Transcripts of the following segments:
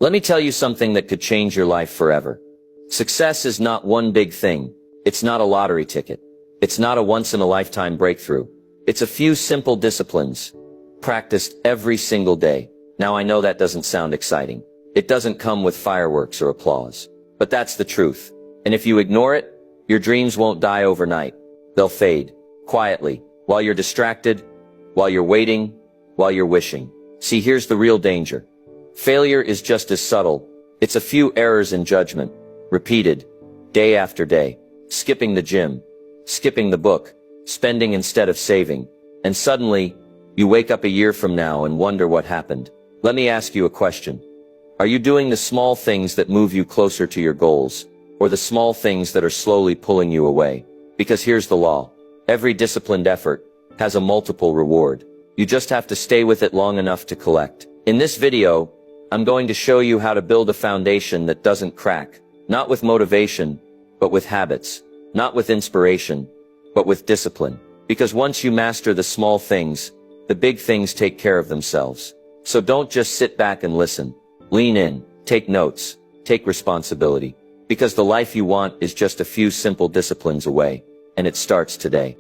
Let me tell you something that could change your life forever. Success is not one big thing. It's not a lottery ticket. It's not a once-in-a-lifetime breakthrough. It's a few simple disciplines, practiced every single day. Now I know that doesn't sound exciting. It doesn't come with fireworks or applause. But that's the truth. And if you ignore it, your dreams won't die overnight. They'll fade, quietly, while you're distracted, while you're waiting, while you're wishing. See, here's the real danger. Failure is just as subtle. It's a few errors in judgment, repeated, day after day, skipping the gym, skipping the book, spending instead of saving, and suddenly, you wake up a year from now and wonder what happened. Let me ask you a question. Are you doing the small things that move you closer to your goals, or the small things that are slowly pulling you away? Because here's the law. Every disciplined effort has a multiple reward. You just have to stay with it long enough to collect. In this video, I'm going to show you how to build a foundation that doesn't crack, not with motivation, but with habits, not with inspiration, but with discipline. Because once you master the small things, the big things take care of themselves. So don't just sit back and listen. Lean in, take notes, take responsibility. Because the life you want is just a few simple disciplines away, and it starts today.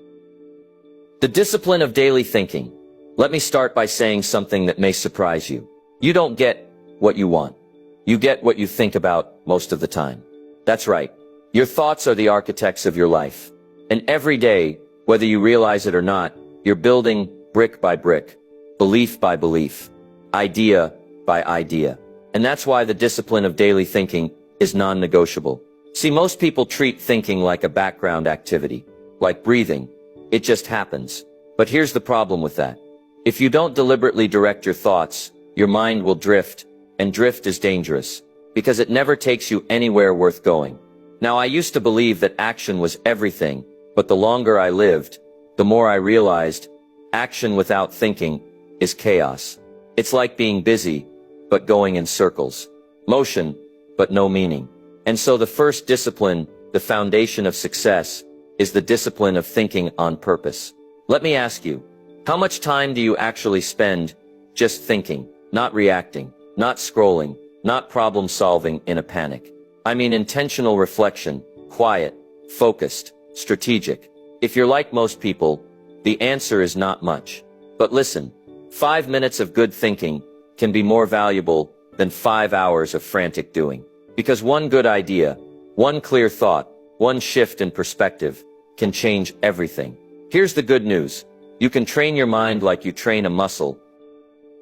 The discipline of daily thinking. Let me start by saying something that may surprise you. You don't get what you want. You get what you think about most of the time. That's right. Your thoughts are the architects of your life. And every day, whether you realize it or not, you're building brick by brick, belief by belief, idea by idea. And that's why the discipline of daily thinking is non-negotiable. See, most people treat thinking like a background activity, like breathing. It just happens. But here's the problem with that. If you don't deliberately direct your thoughts, your mind will drift, and drift is dangerous, because it never takes you anywhere worth going. Now, I used to believe that action was everything, but the longer I lived, the more I realized action without thinking is chaos. It's like being busy, but going in circles. Motion, but no meaning. And so the first discipline, the foundation of success, is the discipline of thinking on purpose. Let me ask you, how much time do you actually spend just thinking, not reacting, not scrolling, not problem solving in a panic? I mean intentional reflection, quiet, focused, strategic. If you're like most people, the answer is not much. But listen, 5 minutes of good thinking can be more valuable than 5 hours of frantic doing. Because one good idea, one clear thought, one shift in perspective can change everything. Here's the good news. You can train your mind like you train a muscle.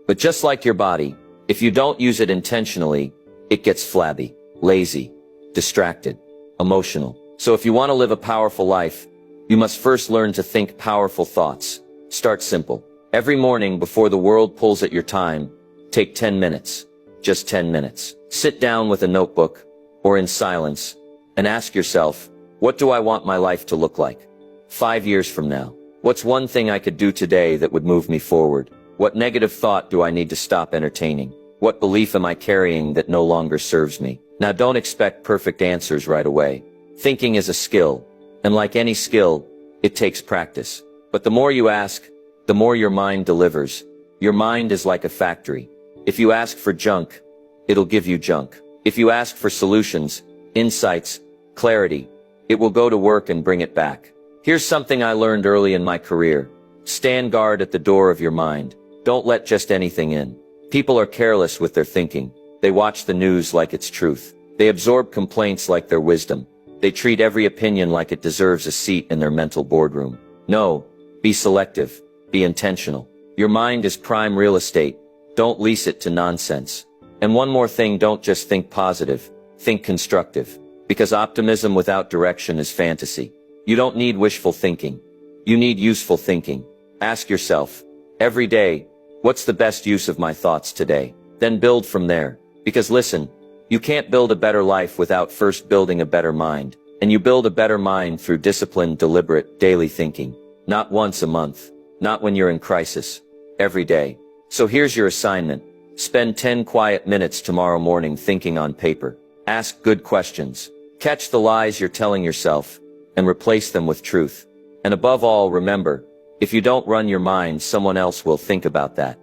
But just like your body, if you don't use it intentionally, it gets flabby, lazy, distracted, emotional. So if you want to live a powerful life, you must first learn to think powerful thoughts. Start simple. Every morning before the world pulls at your time, take 10 minutes. Just 10 minutes. Sit down with a notebook, or in silence, and ask yourself, what do I want my life to look like? 5 years from now. What's one thing I could do today that would move me forward? What negative thought do I need to stop entertaining? What belief am I carrying that no longer serves me? Now don't expect perfect answers right away. Thinking is a skill, and like any skill, it takes practice. But the more you ask, the more your mind delivers. Your mind is like a factory. If you ask for junk, it'll give you junk. If you ask for solutions, insights, clarity, it will go to work and bring it back. Here's something I learned early in my career. Stand guard at the door of your mind. Don't let just anything in. People are careless with their thinking. They watch the news like it's truth. They absorb complaints like they're wisdom. They treat every opinion like it deserves a seat in their mental boardroom. No, be selective. Be intentional. Your mind is prime real estate. Don't lease it to nonsense. And one more thing, don't just think positive. Think constructive. Because optimism without direction is fantasy. You don't need wishful thinking. You need useful thinking. Ask yourself, every day, what's the best use of my thoughts today? Then build from there. Because listen, you can't build a better life without first building a better mind. And you build a better mind through disciplined, deliberate, daily thinking. Not once a month. Not when you're in crisis. Every day. So here's your assignment. Spend 10 quiet minutes tomorrow morning thinking on paper. Ask good questions. Catch the lies you're telling yourself, and replace them with truth. And above all, remember, if you don't run your mind, someone else will think about that.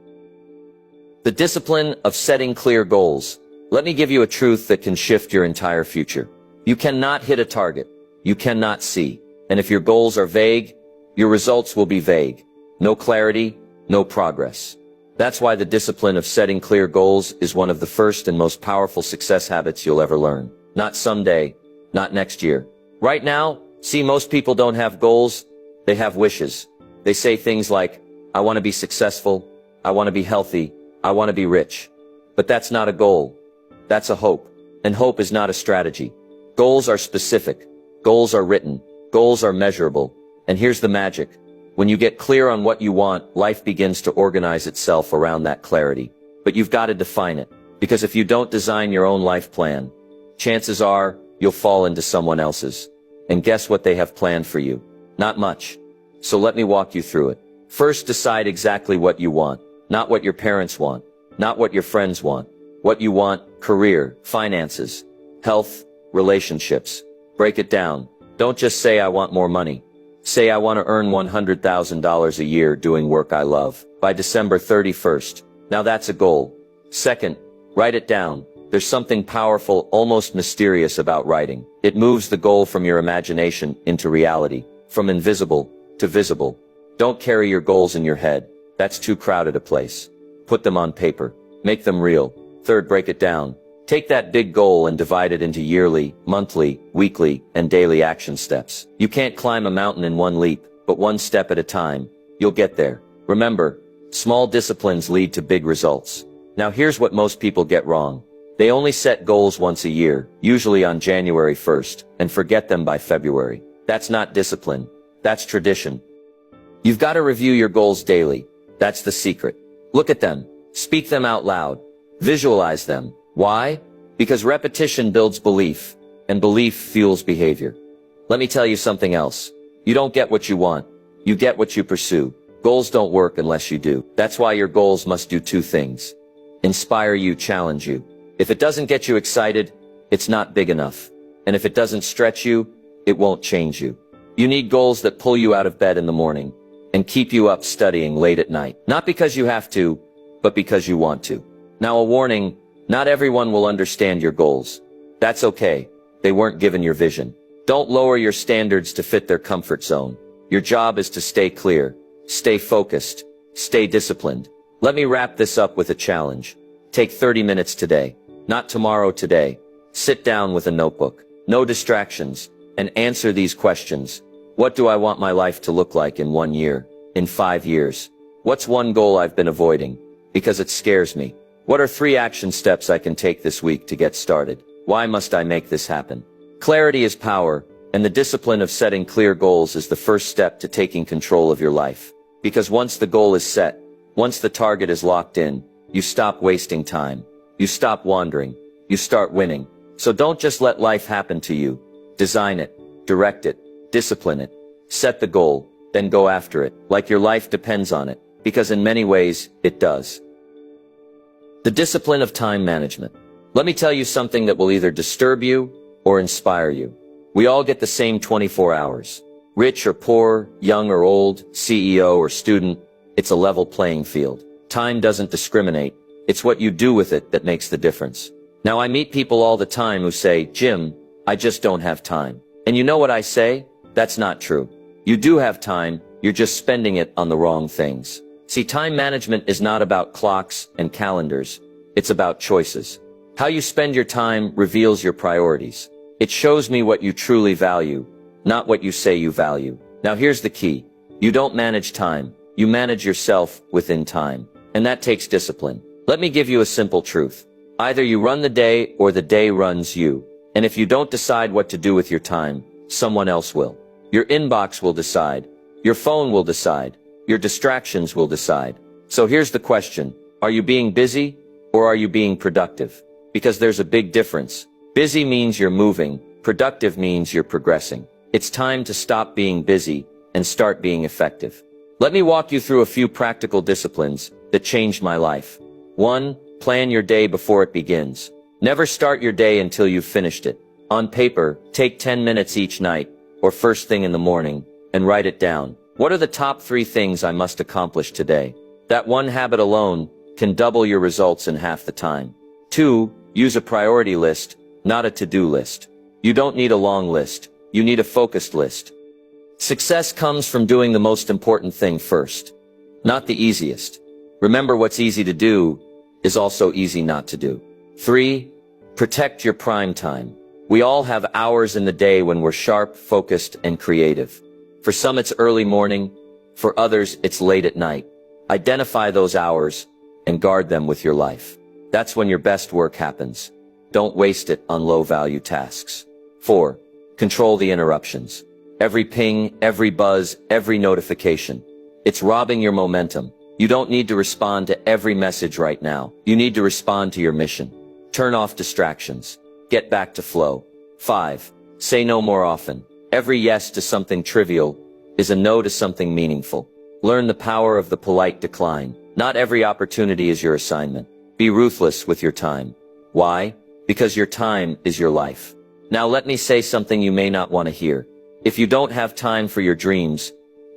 The discipline of setting clear goals. Let me give you a truth that can shift your entire future. You cannot hit a target. You cannot see. And if your goals are vague, your results will be vague. No clarity, no progress. That's why the discipline of setting clear goals is one of the first and most powerful success habits you'll ever learn. Not someday, not next year. Right now, see, most people don't have goals, they have wishes. They say things like, I want to be successful, I want to be healthy, I want to be rich. But that's not a goal. That's a hope. And hope is not a strategy. Goals are specific. Goals are written. Goals are measurable. And here's the magic. When you get clear on what you want, life begins to organize itself around that clarity. But you've got to define it. Because if you don't design your own life plan, chances are you'll fall into someone else's. And guess what they have planned for you? Not much. So let me walk you through it. First, decide exactly what you want. Not what your parents want. Not what your friends want. What you want: career, finances, health, relationships. Break it down. Don't just say I want more money. Say I want to earn $100,000 a year doing work I love by December 31st. Now that's a goal. Second, write it down. There's something powerful, almost mysterious about writing. It moves the goal from your imagination into reality, from invisible to visible. Don't carry your goals in your head. That's too crowded a place. Put them on paper. Make them real. Third, break it down. Take that big goal and divide it into yearly, monthly, weekly, and daily action steps. You can't climb a mountain in one leap, but one step at a time. You'll get there. Remember, small disciplines lead to big results. Now here's what most people get wrong. They only set goals once a year, usually on January 1st, and forget them by February. That's not discipline. That's tradition. You've got to review your goals daily. That's the secret. Look at them. Speak them out loud. Visualize them. Why? Because repetition builds belief, and belief fuels behavior. Let me tell you something else. You don't get what you want. You get what you pursue. Goals don't work unless you do. That's why your goals must do two things: inspire you, challenge you. If it doesn't get you excited, it's not big enough. And if it doesn't stretch you, it won't change you. You need goals that pull you out of bed in the morning and keep you up studying late at night. Not because you have to, but because you want to. Now a warning, not everyone will understand your goals. That's okay. They weren't given your vision. Don't lower your standards to fit their comfort zone. Your job is to stay clear, stay focused, stay disciplined. Let me wrap this up with a challenge. Take 30 minutes today, not tomorrow, today. Sit down with a notebook, no distractions, and answer these questions. What do I want my life to look like in 1 year, in 5 years? What's one goal I've been avoiding because it scares me? What are 3 action steps I can take this week to get started? Why must I make this happen? Clarity is power, and the discipline of setting clear goals is the first step to taking control of your life. Because once the goal is set, once the target is locked in, you stop wasting time. You stop wandering. You start winning. So don't just let life happen to you. Design it, direct it, discipline it. Set the goal, then go after it, like your life depends on it, because in many ways, it does. The discipline of time management. Let me tell you something that will either disturb you or inspire you. We all get the same 24 hours. Rich or poor, young or old, CEO or student, it's a level playing field. Time doesn't discriminate. It's what you do with it that makes the difference. Now I meet people all the time who say, Jim, I just don't have time. And you know what I say? That's not true. You do have time, you're just spending it on the wrong things. See, time management is not about clocks and calendars. It's about choices. How you spend your time reveals your priorities. It shows me what you truly value, not what you say you value. Now here's the key. You don't manage time. You manage yourself within time. And that takes discipline. Let me give you a simple truth. Either you run the day or the day runs you. And if you don't decide what to do with your time, someone else will. Your inbox will decide. Your phone will decide. Your distractions will decide. So here's the question. Are you being busy or are you being productive? Because there's a big difference. Busy means you're moving. Productive means you're progressing. It's time to stop being busy and start being effective. Let me walk you through a few practical disciplines that changed my life. 1. Plan your day before it begins. Never start your day until you've finished it. On paper, take 10 minutes each night, or first thing in the morning, and write it down. What are the top 3 things I must accomplish today? That one habit alone can double your results in half the time. 2. Use a priority list, not a to-do list. You don't need a long list. You need a focused list. Success comes from doing the most important thing first, not the easiest. Remember, what's easy to do is also easy not to do. 3. Protect your prime time. We all have hours in the day when we're sharp, focused, and creative. For some it's early morning, for others it's late at night. Identify those hours and guard them with your life. That's when your best work happens. Don't waste it on low-value tasks. 4. Control the interruptions. Every ping, every buzz, every notification. It's robbing your momentum. You don't need to respond to every message right now. You need to respond to your mission. Turn off distractions. Get back to flow. 5. Say no more often. Every yes to something trivial is a no to something meaningful. Learn the power of the polite decline. Not every opportunity is your assignment. Be ruthless with your time. Why? Because your time is your life. Now let me say something you may not want to hear. If you don't have time for your dreams,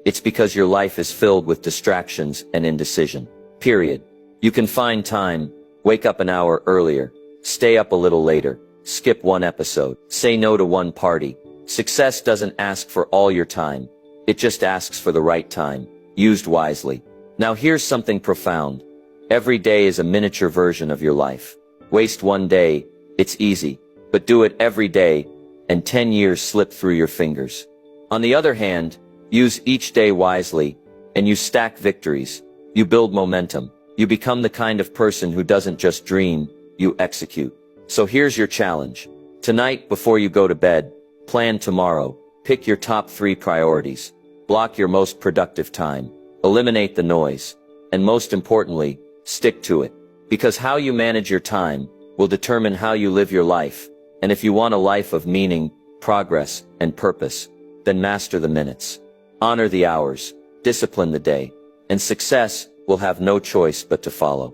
it's because your life is filled with distractions and indecision. Period. You can find time. Wake up an hour earlier. Stay up a little later. Skip one episode. Say no to one party. Success doesn't ask for all your time. It just asks for the right time, used wisely. Now here's something profound. Every day is a miniature version of your life. Waste one day, it's easy, but do it every day, and 10 years slip through your fingers. On the other hand, use each day wisely, and you stack victories. You build momentum. You become the kind of person who doesn't just dream, you execute. So here's your challenge. Tonight, before you go to bed, plan tomorrow. Pick your top 3 priorities. Block your most productive time. Eliminate the noise. And most importantly, stick to it. Because how you manage your time will determine how you live your life. And if you want a life of meaning, progress, and purpose, then master the minutes. Honor the hours. Discipline the day. And success will have no choice but to follow.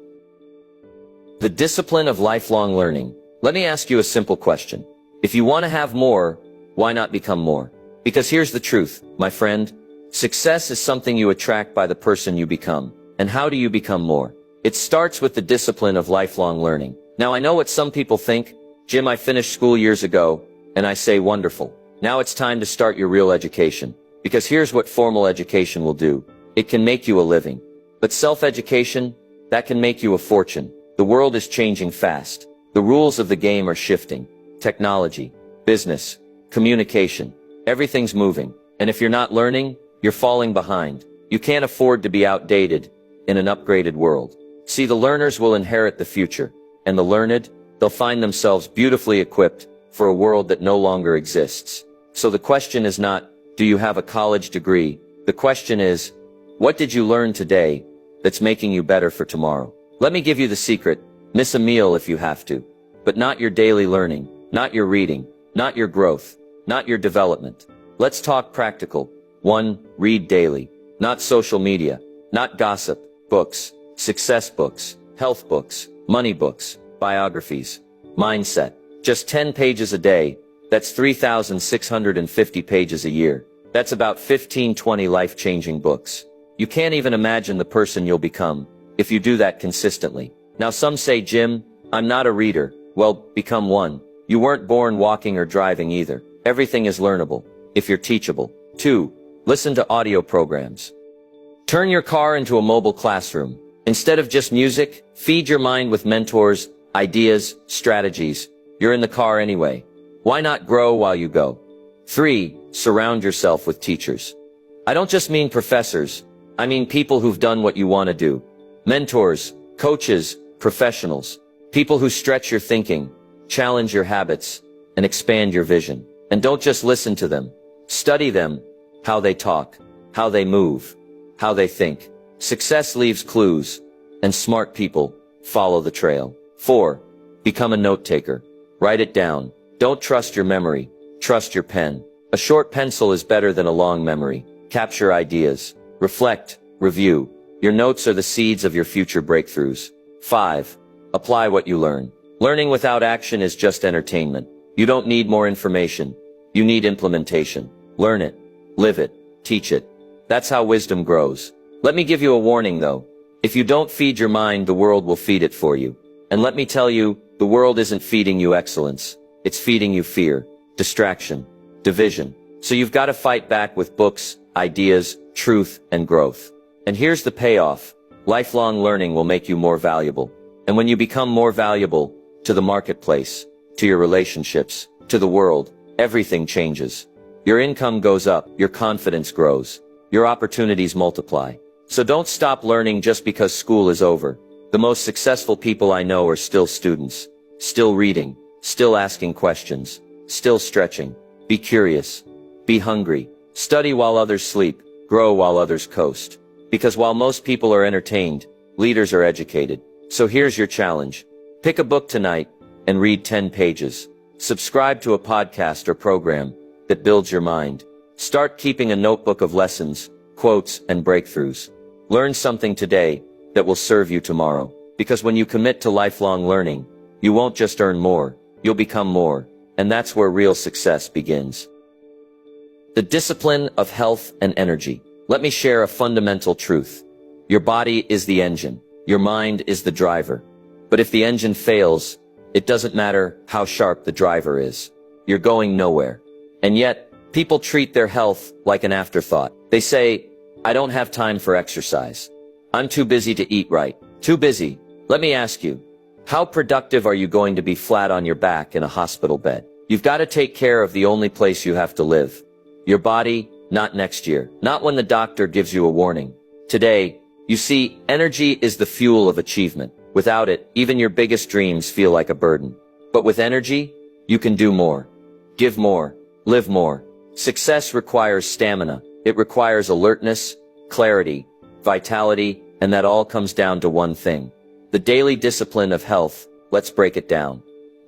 The discipline of lifelong learning. Let me ask you a simple question. If you want to have more, why not become more? Because here's the truth, my friend. Success is something you attract by the person you become. And how do you become more? It starts with the discipline of lifelong learning. Now I know what some people think. Jim, I finished school years ago, and I say wonderful. Now it's time to start your real education. Because here's what formal education will do. It can make you a living. But self-education, that can make you a fortune. The world is changing fast. The rules of the game are shifting. Technology, business, communication, everything's moving. And if you're not learning, you're falling behind. You can't afford to be outdated in an upgraded world. See, the learners will inherit the future, and the learned, they'll find themselves beautifully equipped for a world that no longer exists. So the question is not, do you have a college degree? The question is, what did you learn today that's making you better for tomorrow? Let me give you the secret. Miss a meal if you have to, but not your daily learning, not your reading, not your growth, not your development. Let's talk practical. 1. Read daily. Not social media, not gossip, books, success books, health books, money books, biographies, mindset. Just 10 pages a day. That's 3,650 pages a year. That's about 15-20 life-changing books. You can't even imagine the person you'll become if you do that consistently. Now some say, Jim, I'm not a reader. Well, become one. You weren't born walking or driving either. Everything is learnable, if you're teachable. 2. Listen to audio programs. Turn your car into a mobile classroom. Instead of just music, feed your mind with mentors, ideas, strategies. You're in the car anyway. Why not grow while you go? 3. Surround yourself with teachers. I don't just mean professors. I mean people who've done what you want to do. Mentors, coaches, professionals. People who stretch your thinking, challenge your habits, and expand your vision. And don't just listen to them. Study them, how they talk, how they move, how they think. Success leaves clues, and smart people follow the trail. 4. Become a note-taker. Write it down. Don't trust your memory. Trust your pen. A short pencil is better than a long memory. Capture ideas. Reflect. Review. Your notes are the seeds of your future breakthroughs. 5. Apply what you learn. Learning without action is just entertainment. You don't need more information. You need implementation. Learn it. Live it. Teach it. That's how wisdom grows. Let me give you a warning though. If you don't feed your mind, the world will feed it for you. And let me tell you, The world isn't feeding you excellence. It's feeding you fear, distraction, division. So you've got to fight back with books, ideas, truth, and growth. And here's the payoff. Lifelong learning will make you more valuable. And when you become more valuable to the marketplace, to your relationships, to the world, everything changes. Your income goes up, your confidence grows, your opportunities multiply. So don't stop learning just because school is over. The most successful people I know are still students, still reading, still asking questions, still stretching. Be curious, be hungry, study while others sleep, grow while others coast. Because while most people are entertained, leaders are educated. So here's your challenge. Pick a book tonight and read 10 pages. Subscribe to a podcast or program that builds your mind. Start keeping a notebook of lessons, quotes, and breakthroughs. Learn something today that will serve you tomorrow. Because when you commit to lifelong learning, you won't just earn more, you'll become more. And that's where real success begins. The discipline of health and energy. Let me share a fundamental truth. Your body is the engine. Your mind is the driver. But if the engine fails, it doesn't matter how sharp the driver is. You're going nowhere. And yet, people treat their health like an afterthought. They say, I don't have time for exercise. I'm too busy to eat right. Too busy. Let me ask you, how productive are you going to be flat on your back in a hospital bed? You've got to take care of the only place you have to live. Your body, not next year. Not when the doctor gives you a warning. Today, you see, energy is the fuel of achievement. Without it, even your biggest dreams feel like a burden. But with energy, you can do more. Give more. Live more. Success requires stamina. It requires alertness, clarity, vitality, and that all comes down to one thing. The daily discipline of health. Let's break it down.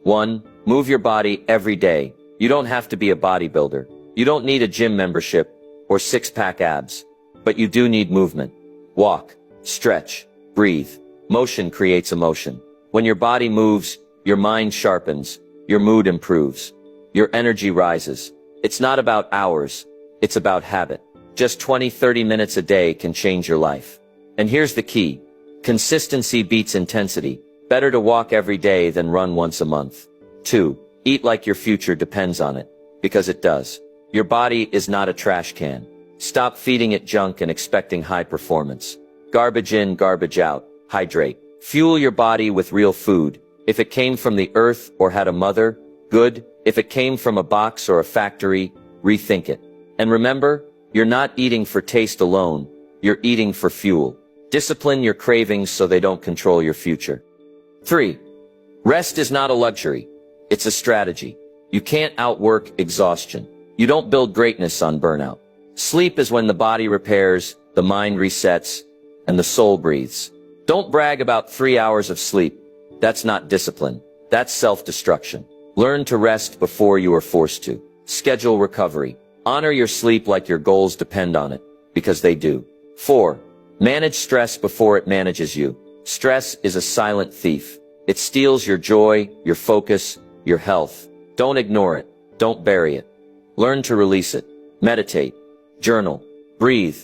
1. Move your body every day. You don't have to be a bodybuilder. You don't need a gym membership or six-pack abs. But you do need movement. Walk, stretch, breathe. Motion creates emotion. When your body moves, your mind sharpens, your mood improves, your energy rises. It's not about hours, it's about habit. Just 20-30 minutes a day can change your life. And here's the key. Consistency beats intensity. Better to walk every day than run once a month. 2. Eat like your future depends on it. Because it does. Your body is not a trash can. Stop feeding it junk and expecting high performance. Garbage in, garbage out. Hydrate. Fuel your body with real food. If it came from the earth or had a mother, good. If it came from a box or a factory, rethink it. And remember, you're not eating for taste alone. You're eating for fuel. Discipline your cravings so they don't control your future. 3. Rest is not a luxury. It's a strategy. You can't outwork exhaustion. You don't build greatness on burnout. Sleep is when the body repairs, the mind resets, and the soul breathes. Don't brag about 3 hours of sleep. That's not discipline. That's self-destruction. Learn to rest before you are forced to. Schedule recovery. Honor your sleep like your goals depend on it, because they do. 4. Manage stress before it manages you. Stress is a silent thief. It steals your joy, your focus, your health. Don't ignore it. Don't bury it. Learn to release it. Meditate. Journal. Breathe.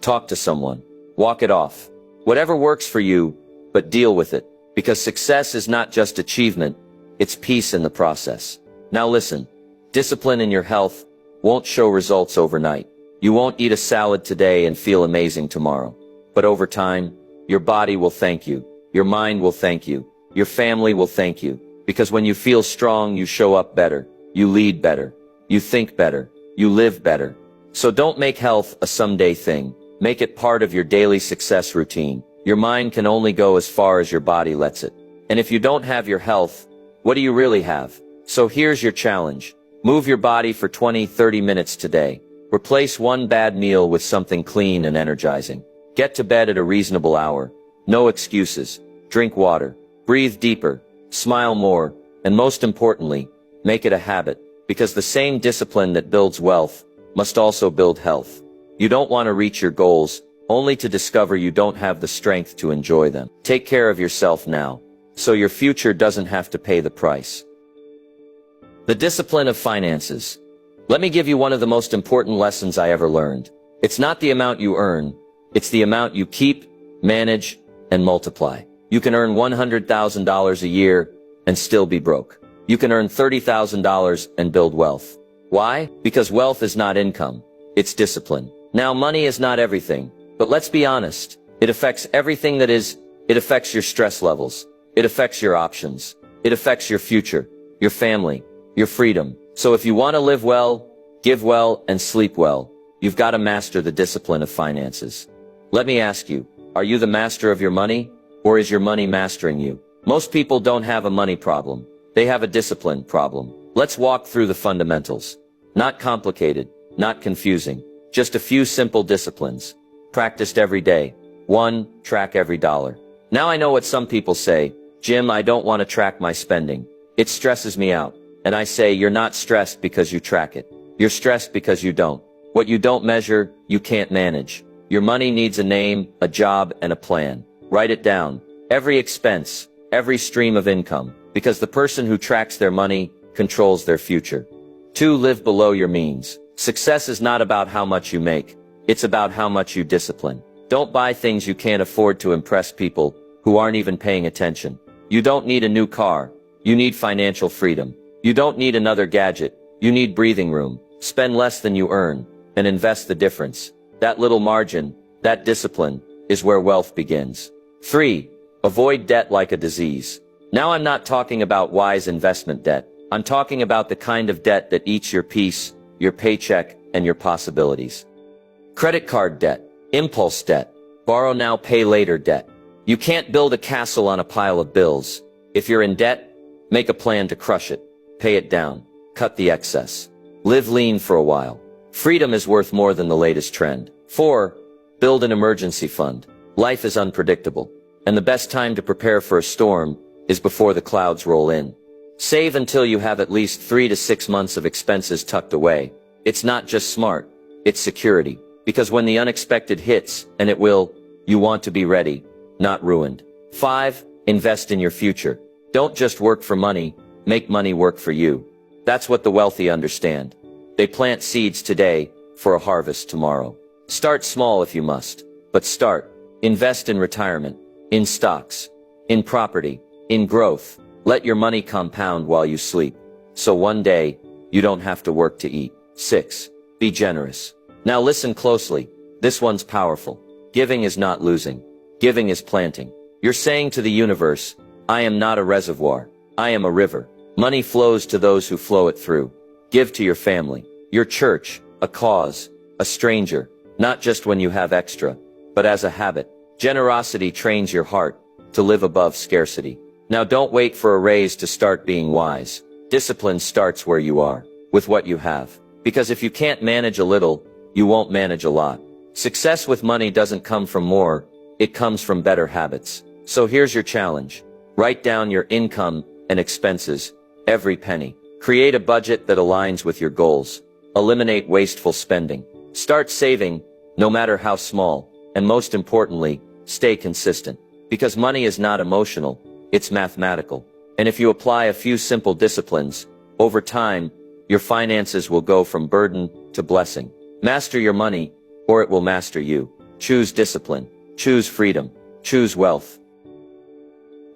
Talk to someone. Walk it off. Whatever works for you, but deal with it. Because success is not just achievement, it's peace in the process. Now listen, discipline in your health won't show results overnight. You won't eat a salad today and feel amazing tomorrow. But over time, your body will thank you. Your mind will thank you. Your family will thank you. Because when you feel strong, you show up better. You lead better. You think better. You live better. So don't make health a someday thing. Make it part of your daily success routine. Your mind can only go as far as your body lets it. And if you don't have your health, what do you really have? So here's your challenge. Move your body for 20-30 minutes today. Replace one bad meal with something clean and energizing. Get to bed at a reasonable hour. No excuses. Drink water. Breathe deeper. Smile more. And most importantly, make it a habit. Because the same discipline that builds wealth must also build health. You don't want to reach your goals, only to discover you don't have the strength to enjoy them. Take care of yourself now, so your future doesn't have to pay the price. The discipline of finances. Let me give you one of the most important lessons I ever learned. It's not the amount you earn, it's the amount you keep, manage, and multiply. You can earn $100,000 a year and still be broke. You can earn $30,000 and build wealth. Why? Because wealth is not income. It's discipline. Now, money is not everything, but let's be honest. It affects everything that is. It affects your stress levels. It affects your options. It affects your future, your family, your freedom. So if you want to live well, give well, and sleep well, you've got to master the discipline of finances. Let me ask you, are you the master of your money, or is your money mastering you? Most people don't have a money problem. They have a discipline problem. Let's walk through the fundamentals. Not complicated, not confusing. Just a few simple disciplines. Practiced every day. 1. Track every dollar. Now I know what some people say. Jim, I don't want to track my spending. It stresses me out. And I say, you're not stressed because you track it. You're stressed because you don't. What you don't measure, you can't manage. Your money needs a name, a job, and a plan. Write it down. Every expense, every stream of income. Because the person who tracks their money controls their future. 2. Live below your means. Success is not about how much you make. It's about how much you discipline. Don't buy things you can't afford to impress people who aren't even paying attention. You don't need a new car. You need financial freedom. You don't need another gadget. You need breathing room. Spend less than you earn and invest the difference. That little margin, that discipline, is where wealth begins. 3. Avoid debt like a disease. Now I'm not talking about wise investment debt. I'm talking about the kind of debt that eats your peace, your paycheck, and your possibilities. Credit card debt, impulse debt, borrow now, pay later debt. You can't build a castle on a pile of bills. If you're in debt, make a plan to crush it. Pay it down. Cut the excess. Live lean for a while. Freedom is worth more than the latest trend. 4. Build an emergency fund. Life is unpredictable, and the best time to prepare for a storm is before the clouds roll in. Save until you have at least 3 to 6 months of expenses tucked away. It's not just smart, it's security. Because when the unexpected hits, and it will, you want to be ready, not ruined. 5. Invest in your future. Don't just work for money, make money work for you. That's what the wealthy understand. They plant seeds today for a harvest tomorrow. Start small if you must, but start. Invest in retirement, in stocks, in property, in growth. Let your money compound while you sleep. So one day, you don't have to work to eat. 6. Be generous. Now listen closely. This one's powerful. Giving is not losing. Giving is planting. You're saying to the universe, I am not a reservoir. I am a river. Money flows to those who flow it through. Give to your family, your church, a cause, a stranger, not just when you have extra, but as a habit. Generosity trains your heart to live above scarcity. Now don't wait for a raise to start being wise. Discipline starts where you are, with what you have. Because if you can't manage a little, you won't manage a lot. Success with money doesn't come from more, it comes from better habits. So here's your challenge. Write down your income and expenses, every penny. Create a budget that aligns with your goals. Eliminate wasteful spending. Start saving, no matter how small. And most importantly, stay consistent. Because money is not emotional, it's mathematical. And if you apply a few simple disciplines, over time, your finances will go from burden to blessing. Master your money, or it will master you. Choose discipline. Choose freedom. Choose wealth.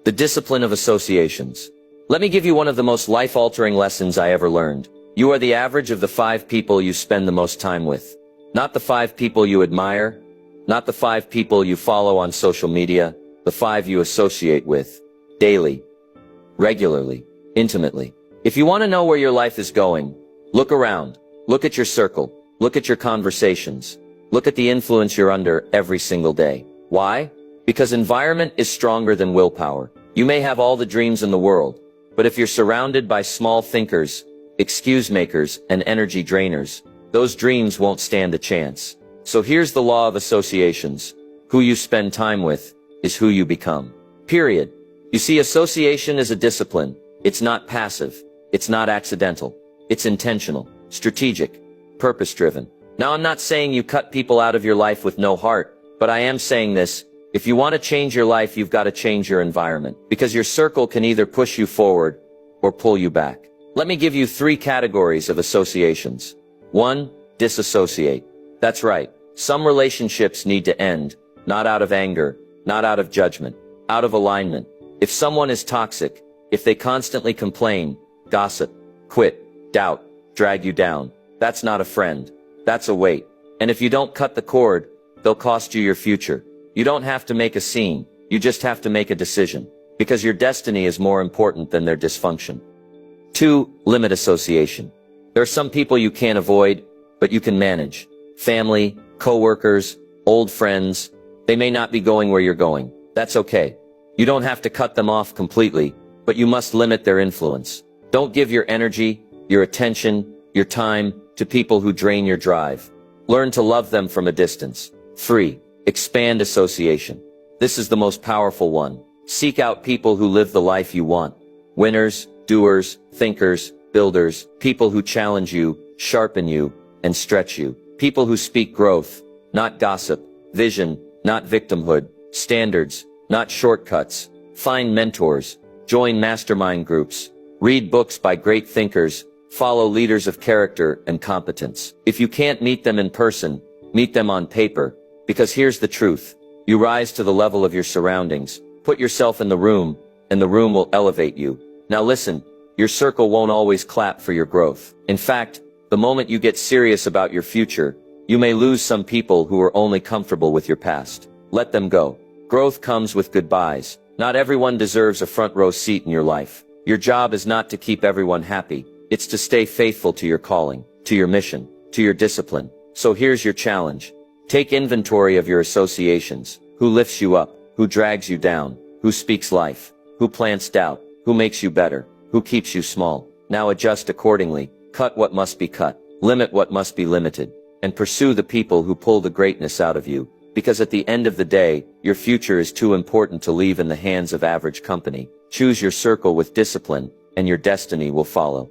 The discipline of associations. Let me give you one of the most life-altering lessons I ever learned. You are the average of the 5 people you spend the most time with. Not the 5 people you admire, not the 5 people you follow on social media, the 5 you associate with, daily, regularly, intimately. If you want to know where your life is going, look around, look at your circle, look at your conversations, look at the influence you're under every single day. Why? Because environment is stronger than willpower. You may have all the dreams in the world, but if you're surrounded by small thinkers, excuse makers, and energy drainers, those dreams won't stand a chance. So here's the law of associations. Who you spend time with is who you become. Period. You see, association is a discipline. It's not passive. It's not accidental. It's intentional, strategic, purpose-driven. Now, I'm not saying you cut people out of your life with no heart, but I am saying this. If you want to change your life, you've got to change your environment, because your circle can either push you forward or pull you back. Let me give you 3 categories of associations. 1. Disassociate. That's right. Some relationships need to end, not out of anger, not out of judgment, out of alignment. If someone is toxic, If they constantly complain, gossip, quit, doubt, drag you down, that's not a friend. That's a weight. And if you don't cut the cord, they'll cost you your future. You don't have to make a scene. You just have to make a decision. Because your destiny is more important than their dysfunction. 2. Limit association. There are some people you can't avoid, but you can manage. Family, coworkers, old friends. They may not be going where you're going. That's okay. You don't have to cut them off completely, but you must limit their influence. Don't give your energy, your attention, your time to people who drain your drive. Learn to love them from a distance. 3. Expand association. This is the most powerful one. Seek out people who live the life you want. Winners, doers, thinkers, builders, people who challenge you, sharpen you, and stretch you. People who speak growth, not gossip, vision, not victimhood, standards, not shortcuts. Find mentors, join mastermind groups, read books by great thinkers, follow leaders of character and competence. If you can't meet them in person, meet them on paper, because here's the truth. You rise to the level of your surroundings. Put yourself in the room, and the room will elevate you. Now listen, your circle won't always clap for your growth. In fact, the moment you get serious about your future, you may lose some people who are only comfortable with your past. Let them go. Growth comes with goodbyes. Not everyone deserves a front row seat in your life. Your job is not to keep everyone happy. It's to stay faithful to your calling, to your mission, to your discipline. So here's your challenge. Take inventory of your associations. Who lifts you up? Who drags you down? Who speaks life? Who plants doubt? Who makes you better? Who keeps you small? Now adjust accordingly. Cut what must be cut. Limit what must be limited. And pursue the people who pull the greatness out of you. Because at the end of the day, your future is too important to leave in the hands of average company. Choose your circle with discipline, and your destiny will follow.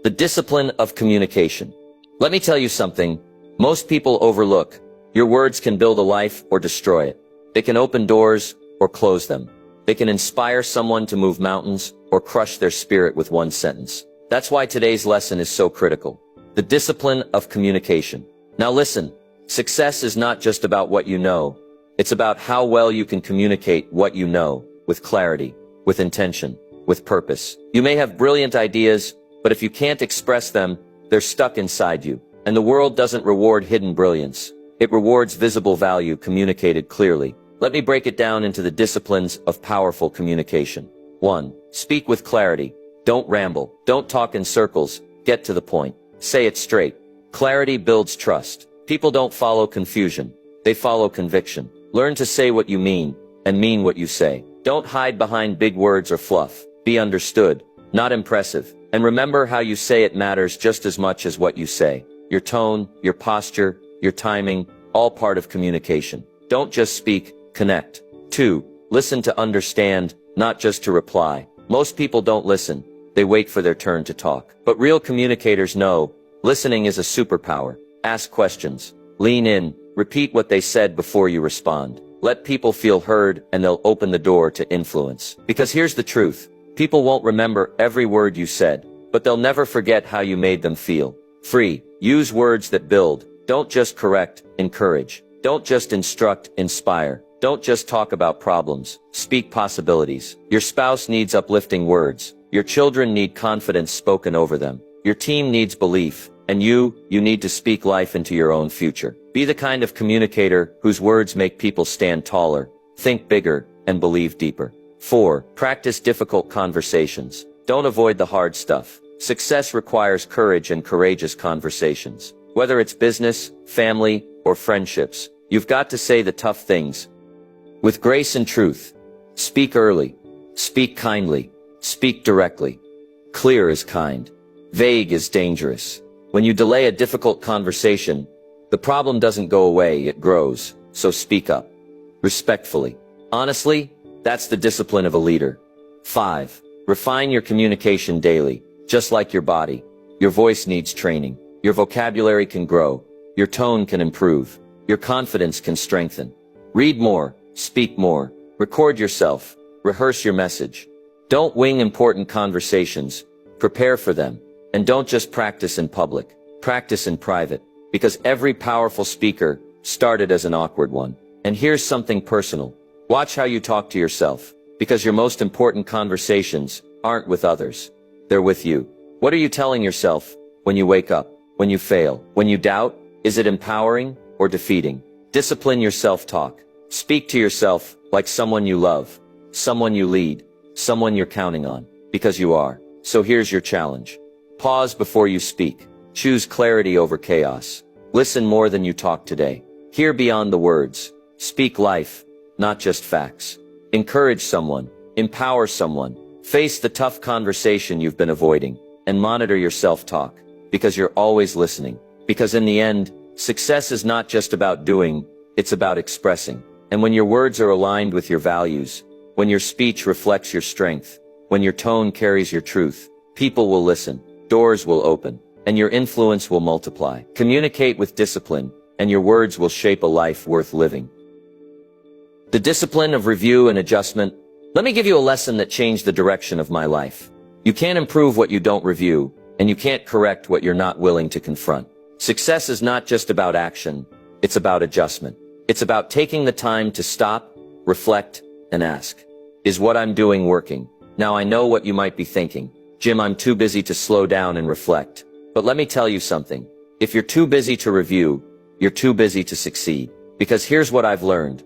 The discipline of communication. Let me tell you something. Most people overlook. Your words can build a life or destroy it. They can open doors or close them. They can inspire someone to move mountains or crush their spirit with one sentence. That's why today's lesson is so critical. The discipline of communication. Now listen, success is not just about what you know. It's about how well you can communicate what you know, with clarity, with intention, with purpose. You may have brilliant ideas, but if you can't express them, they're stuck inside you. And the world doesn't reward hidden brilliance. It rewards visible value communicated clearly. Let me break it down into the disciplines of powerful communication. 1. Speak with clarity. Don't ramble. Don't talk in circles. Get to the point. Say it straight. Clarity builds trust. People don't follow confusion. They follow conviction. Learn to say what you mean, and mean what you say. Don't hide behind big words or fluff. Be understood, not impressive. And remember, how you say it matters just as much as what you say. Your tone, your posture, your timing, all part of communication. Don't just speak, connect. 2. Listen to understand, not just to reply. Most people don't listen. They wait for their turn to talk. But real communicators know, listening is a superpower. Ask questions. Lean in. Repeat what they said before you respond. Let people feel heard, and they'll open the door to influence. Because here's the truth. People won't remember every word you said, but they'll never forget how you made them feel. 3. Use words that build. Don't just correct, encourage. Don't just instruct, inspire. Don't just talk about problems. Speak possibilities. Your spouse needs uplifting words. Your children need confidence spoken over them. Your team needs belief. And you need to speak life into your own future. Be the kind of communicator whose words make people stand taller, think bigger, and believe deeper. 4. Practice difficult conversations. Don't avoid the hard stuff. Success requires courage and courageous conversations. Whether it's business, family, or friendships, you've got to say the tough things with grace and truth. Speak early. Speak kindly. Speak directly. Clear is kind. Vague is dangerous. When you delay a difficult conversation, the problem doesn't go away, it grows. So speak up. Respectfully. Honestly, that's the discipline of a leader. 5. Refine your communication daily. Just like your body, your voice needs training. Your vocabulary can grow. Your tone can improve. Your confidence can strengthen. Read more. Speak more. Record yourself. Rehearse your message. Don't wing important conversations. Prepare for them. And don't just practice in public. Practice in private. Because every powerful speaker started as an awkward one. And here's something personal. Watch how you talk to yourself. Because your most important conversations aren't with others. They're with you. What are you telling yourself when you wake up, when you fail, when you doubt? Is it empowering or defeating? Discipline your self-talk. Speak to yourself like someone you love, someone you lead, someone you're counting on, because you are. So here's your challenge. Pause before you speak. Choose clarity over chaos. Listen more than you talk today. Hear beyond the words. Speak life, not just facts. Encourage someone. Empower someone. Face the tough conversation you've been avoiding, and monitor your self-talk, because you're always listening. Because in the end, success is not just about doing, it's about expressing. And when your words are aligned with your values, when your speech reflects your strength, when your tone carries your truth, people will listen, doors will open, and your influence will multiply. Communicate with discipline, and your words will shape a life worth living. The discipline of review and adjustment. Let me give you a lesson that changed the direction of my life. You can't improve what you don't review, and you can't correct what you're not willing to confront. Success is not just about action, it's about adjustment. It's about taking the time to stop, reflect, and ask, is what I'm doing working? Now I know what you might be thinking. Jim, I'm too busy to slow down and reflect. But let me tell you something. If you're too busy to review, you're too busy to succeed. Because here's what I've learned.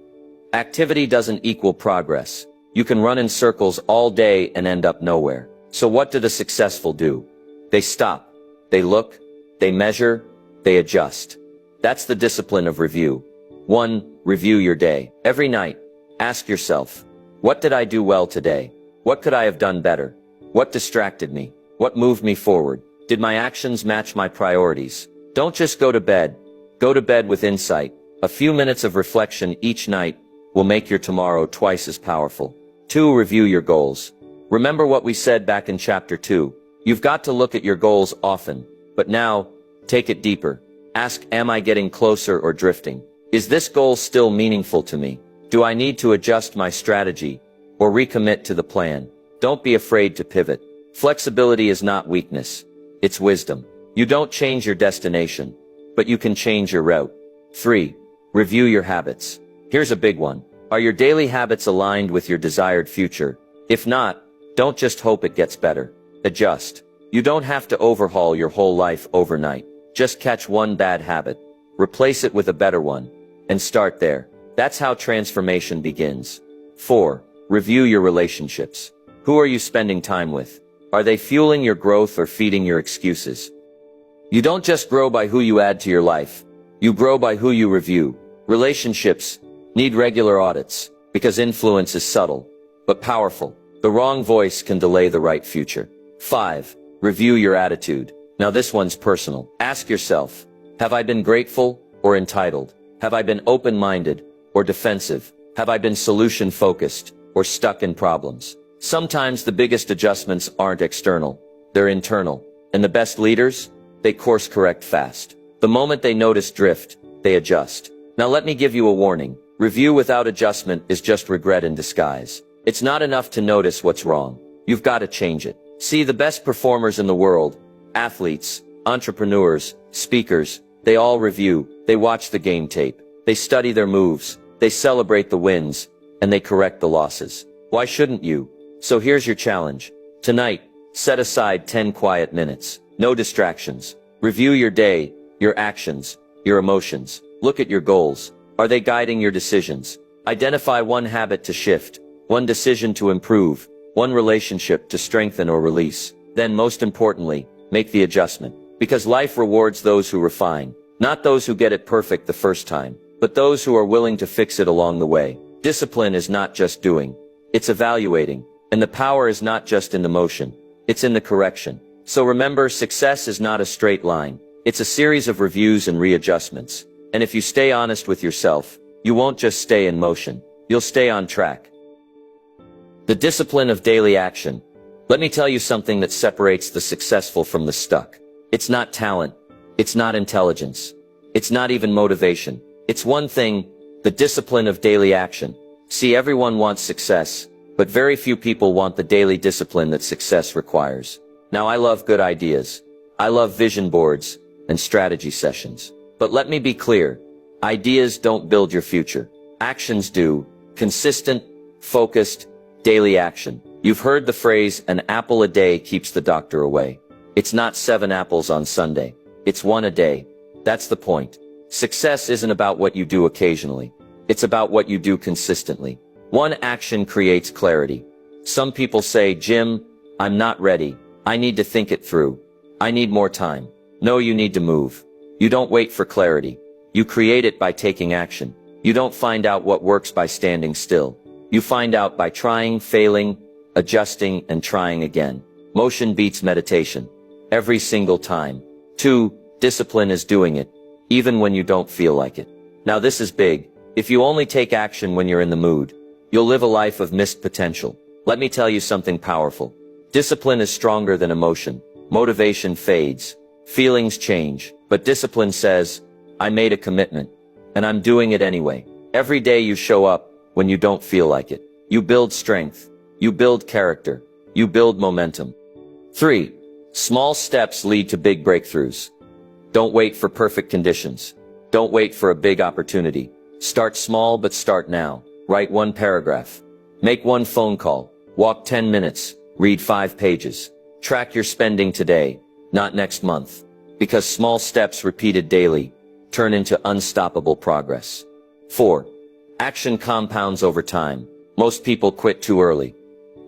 Activity doesn't equal progress. You can run in circles all day and end up nowhere. So what do the successful do? They stop. They look. They measure. They adjust. That's the discipline of review. 1. Review your day. Every night, ask yourself, what did I do well today? What could I have done better? What distracted me? What moved me forward? Did my actions match my priorities? Don't just go to bed. Go to bed with insight. A few minutes of reflection each night will make your tomorrow twice as powerful. 2. Review your goals. Remember what we said back in chapter 2. You've got to look at your goals often. But now, take it deeper. Ask, am I getting closer or drifting? Is this goal still meaningful to me? Do I need to adjust my strategy or recommit to the plan? Don't be afraid to pivot. Flexibility is not weakness. It's wisdom. You don't change your destination, but you can change your route. 3. Review your habits. Here's a big one. Are your daily habits aligned with your desired future? If not, don't just hope it gets better. Adjust. You don't have to overhaul your whole life overnight. Just catch one bad habit, replace it with a better one, and start there. That's how transformation begins. 4. Review your relationships. Who are you spending time with? Are they fueling your growth or feeding your excuses? You don't just grow by who you add to your life. You grow by who you review. Relationships need regular audits, because influence is subtle, but powerful. The wrong voice can delay the right future. 5. Review your attitude. Now this one's personal. Ask yourself, have I been grateful or entitled? Have I been open-minded or defensive? Have I been solution-focused or stuck in problems? Sometimes the biggest adjustments aren't external, they're internal. And the best leaders, they course correct fast. The moment they notice drift, they adjust. Now let me give you a warning. Review without adjustment is just regret in disguise. It's not enough to notice what's wrong. You've got to change it. See, the best performers in the world, athletes, entrepreneurs, speakers, they all review. They watch the game tape. They study their moves. They celebrate the wins, and they correct the losses. Why shouldn't you? So here's your challenge. Tonight, set aside 10 quiet minutes. No distractions. Review your day, your actions, your emotions. Look at your goals. Are they guiding your decisions? Identify one habit to shift, one decision to improve, one relationship to strengthen or release. Then, most importantly, make the adjustment. Because life rewards those who refine, not those who get it perfect the first time, but those who are willing to fix it along the way. Discipline is not just doing, it's evaluating. And the power is not just in the motion, it's in the correction. So remember, success is not a straight line. It's a series of reviews and readjustments. And if you stay honest with yourself, you won't just stay in motion, you'll stay on track. The discipline of daily action. Let me tell you something that separates the successful from the stuck. It's not talent. It's not intelligence. It's not even motivation. It's one thing, the discipline of daily action. See, everyone wants success, but very few people want the daily discipline that success requires. Now, I love good ideas. I love vision boards and strategy sessions. But let me be clear. Ideas don't build your future. Actions do. Consistent, focused, Daily action. You've heard the phrase, an apple a day keeps the doctor away. It's not 7 apples on Sunday. It's 1 a day. That's the point. Success isn't about what you do occasionally. It's about what you do consistently. One action creates clarity. Some people say, Jim, I'm not ready. I need to think it through. I need more time. No, you need to move. You don't wait for clarity. You create it by taking action. You don't find out what works by standing still. You find out by trying, failing, adjusting, and trying again. Motion beats meditation. Every single time. 2. Discipline is doing it, even when you don't feel like it. Now this is big. If you only take action when you're in the mood, you'll live a life of missed potential. Let me tell you something powerful. Discipline is stronger than emotion. Motivation fades. Feelings change. But discipline says, I made a commitment, and I'm doing it anyway. Every day you show up when you don't feel like it. You build strength. You build character. You build momentum. 3. Small steps lead to big breakthroughs. Don't wait for perfect conditions. Don't wait for a big opportunity. Start small, but start now. Write 1 paragraph. Make 1 phone call. Walk 10 minutes. Read 5 pages. Track your spending today, not next month. Because small steps repeated daily turn into unstoppable progress. 4. Action compounds over time. Most people quit too early.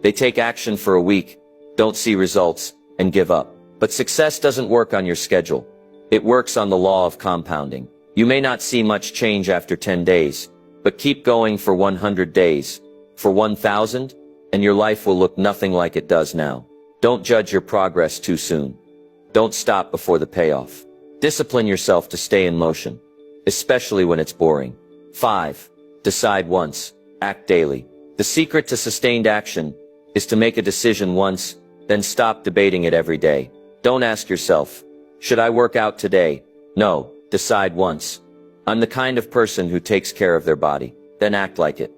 They take action for a week, don't see results, and give up. But success doesn't work on your schedule. It works on the law of compounding. You may not see much change after 10 days, but keep going for 100 days, for 1,000, and your life will look nothing like it does now. Don't judge your progress too soon. Don't stop before the payoff. Discipline yourself to stay in motion, especially when it's boring. 5. Decide once, act daily. The secret to sustained action is to make a decision once, then stop debating it every day. Don't ask yourself, should I work out today? No, decide once. I'm the kind of person who takes care of their body, then act like it.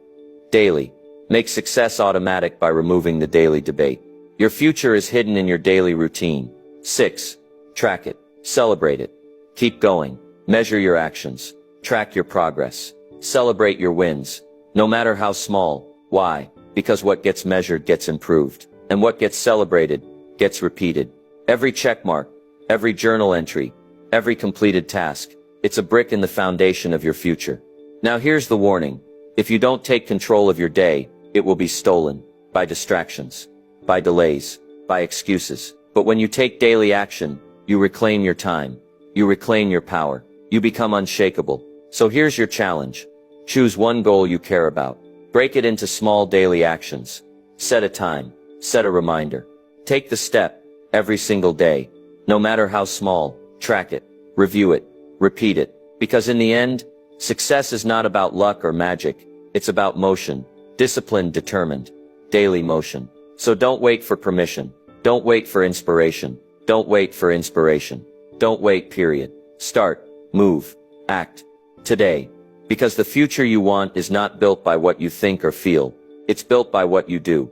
Daily. Make success automatic by removing the daily debate. Your future is hidden in your daily routine. 6. Track it. Celebrate it. Keep going. Measure your actions. Track your progress. Celebrate your wins, no matter how small. Why? Because what gets measured gets improved, and what gets celebrated gets repeated. Every checkmark, every journal entry, every completed task, it's a brick in the foundation of your future. Now here's the warning. If you don't take control of your day, it will be stolen by distractions, by delays, by excuses. But when you take daily action, you reclaim your time, you reclaim your power, you become unshakable. So here's your challenge. Choose 1 goal you care about. Break it into small daily actions. Set a time. Set a reminder. Take the step every single day. No matter how small, track it, review it, repeat it. Because in the end, success is not about luck or magic. It's about motion. Discipline, determined. Daily motion. So don't wait for permission. Don't wait for inspiration. Don't wait for inspiration. Don't wait, period. Start, move, act. Today. Because the future you want is not built by what you think or feel. It's built by what you do.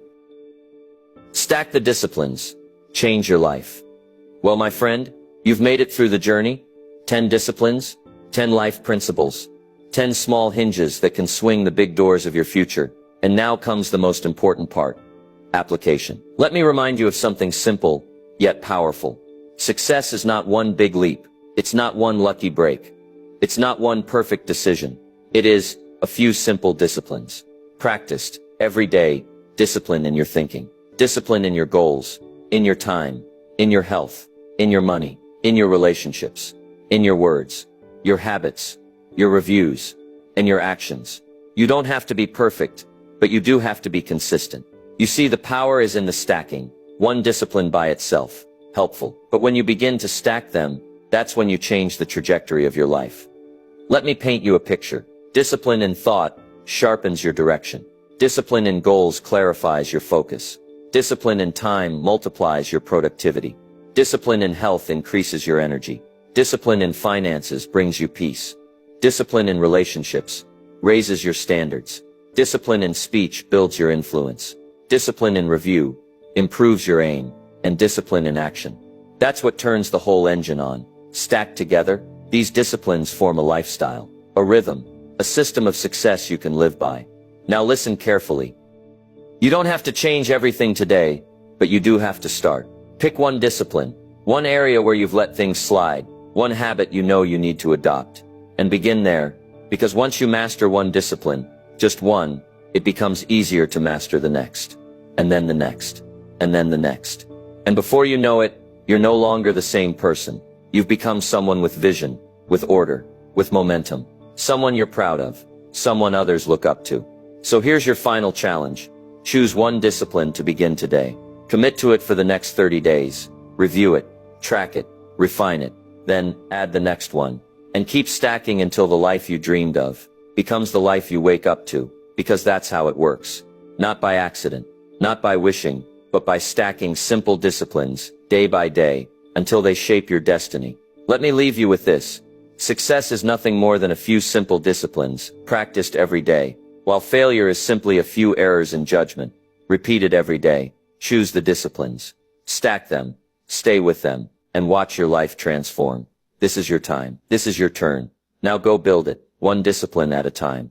Stack the disciplines. Change your life. Well, my friend, you've made it through the journey. 10 disciplines, 10 life principles, 10 small hinges that can swing the big doors of your future. And now comes the most important part. Application. Let me remind you of something simple, yet powerful. Success is not one big leap. It's not one lucky break. It's not one perfect decision. It is a few simple disciplines. Practiced every day. Discipline in your thinking. Discipline in your goals. In your time. In your health. In your money. In your relationships. In your words. Your habits. Your reviews. And your actions. You don't have to be perfect, but you do have to be consistent. You see, the power is in the stacking. One discipline by itself. Helpful. But when you begin to stack them, that's when you change the trajectory of your life. Let me paint you a picture. Discipline in thought sharpens your direction. Discipline in goals clarifies your focus. Discipline in time multiplies your productivity. Discipline in health increases your energy. Discipline in finances brings you peace. Discipline in relationships raises your standards. Discipline in speech builds your influence. Discipline in review improves your aim. And discipline in action. That's what turns the whole engine on. Stacked together, these disciplines form a lifestyle, a rhythm, a system of success you can live by. Now listen carefully. You don't have to change everything today, but you do have to start. Pick one discipline, one area where you've let things slide, one habit you know you need to adopt. And begin there, because once you master one discipline, just one, it becomes easier to master the next, and then the next, and then the next. And before you know it, you're no longer the same person. You've become someone with vision, with order, with momentum, someone you're proud of, someone others look up to. So here's your final challenge. Choose one discipline to begin today. Commit to it for the next 30 days. Review it, track it, refine it, then add the next one. And keep stacking until the life you dreamed of becomes the life you wake up to, because that's how it works. Not by accident, not by wishing, but by stacking simple disciplines, day by day, until they shape your destiny. Let me leave you with this. Success is nothing more than a few simple disciplines, practiced every day, while failure is simply a few errors in judgment, repeated every day. Choose the disciplines, stack them, stay with them, and watch your life transform. This is your time. This is your turn. Now go build it, one discipline at a time.